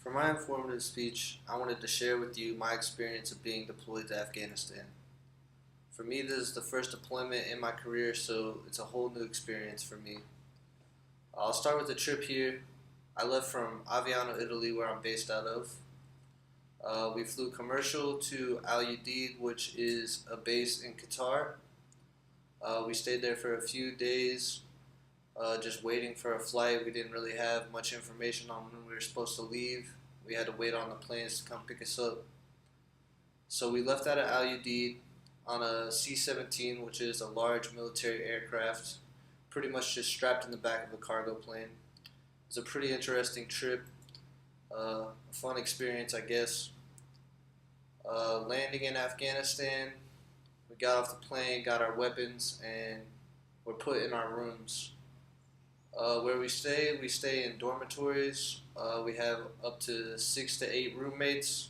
For my informative speech, I wanted to share with you my experience of being deployed to Afghanistan. For me, this is the first deployment in my career, so it's a whole new experience for me. I'll start with the trip here. I left from Aviano, Italy, where I'm based out of. We flew commercial to Al Udeid, which is a base in Qatar. We stayed there for a few days, just waiting for a flight. We didn't really have much information on when we were supposed to leave. We had to wait on the planes to come pick us up. So we left out of Al Udeid on a C-17, which is a large military aircraft, pretty much just strapped in the back of a cargo plane. It was a pretty interesting trip, a fun experience, I guess. Landing in Afghanistan, we got off the plane, got our weapons, and were put in our rooms. Where we stay in dormitories. We have up to 6 to 8 roommates.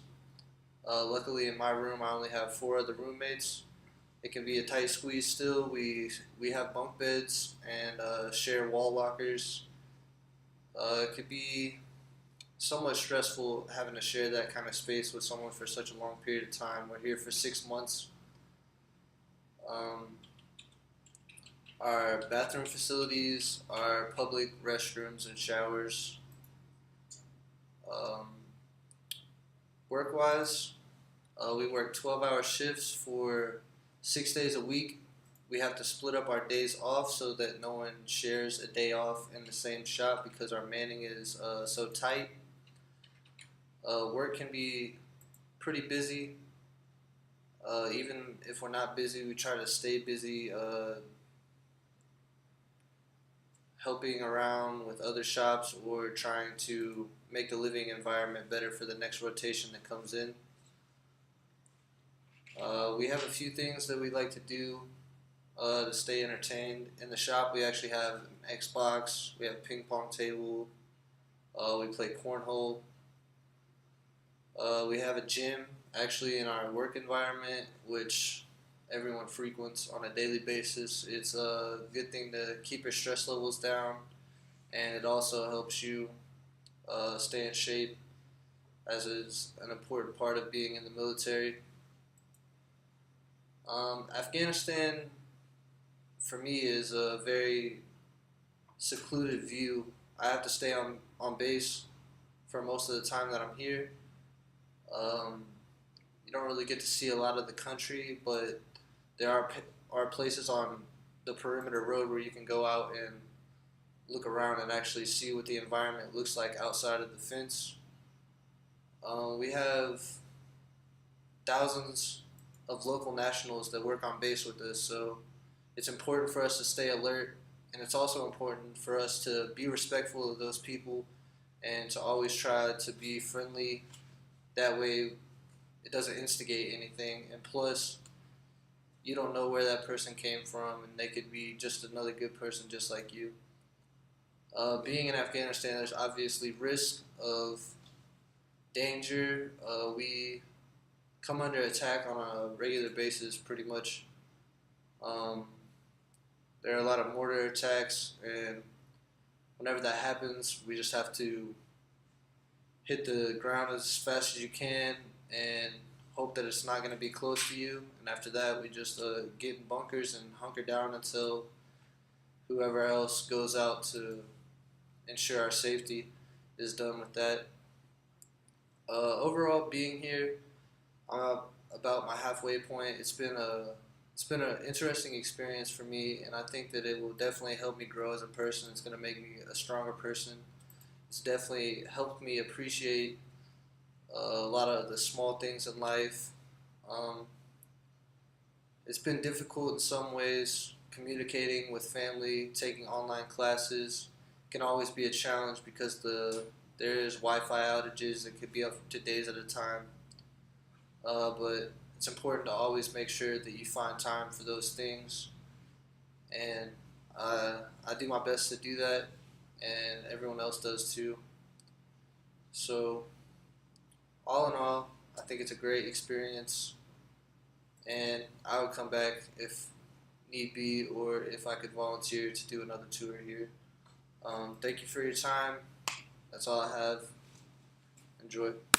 Luckily, in my room, I only have 4 other roommates. It can be a tight squeeze still. We have bunk beds and share wall lockers. It could be somewhat stressful having to share that kind of space with someone for such a long period of time. We're here for 6 months. Um, our bathroom facilities are public restrooms and showers. Um, Work-wise, we work 12-hour shifts for 6 days a week. We have to split up our days off so that no one shares a day off in the same shop because our manning is so tight. Work can be pretty busy. Even if we're not busy, we try to stay busy, helping around with other shops or trying to make the living environment better for the next rotation that comes in. We have a few things that we like to do to stay entertained. In the shop, we actually have an Xbox, we have a ping pong table, we play cornhole. We have a gym actually in our work environment, which everyone frequents on a daily basis. It's a good thing to keep your stress levels down, and it also helps you stay in shape, as is an important part of being in the military. Afghanistan, for me, is a very secluded view. I have to stay on base for most of the time that I'm here. You don't really get to see a lot of the country, but there are places on the perimeter road where you can go out and look around and actually see what the environment looks like outside of the fence. We have thousands of local nationals that work on base with us, so it's important for us to stay alert, and it's also important for us to be respectful of those people and to always try to be friendly. That way, it doesn't instigate anything, and plus, you don't know where that person came from, and they could be just another good person just like you. Being in Afghanistan, there's obviously risk of danger. We come under attack on a regular basis, pretty much. Um, there are a lot of mortar attacks, and whenever that happens, we just have to hit the ground as fast as you can and hope that it's not going to be close to you. And after that, we just get in bunkers and hunker down until whoever else goes out to ensure our safety is done with that. Overall, being here, I'm about my halfway point. It's been an interesting experience for me, and I think that it will definitely help me grow as a person. It's going to make me a stronger person. It's definitely helped me appreciate a lot of the small things in life. Um, it's been difficult in some ways. Communicating with family, taking online classes can always be a challenge because there's Wi-Fi outages that could be up to days at a time. But it's important to always make sure that you find time for those things, and I do my best to do that, and everyone else does too. So, all in all, I think it's a great experience, and I would come back if need be, or if I could volunteer to do another tour here. Thank you for your time. That's all I have. Enjoy.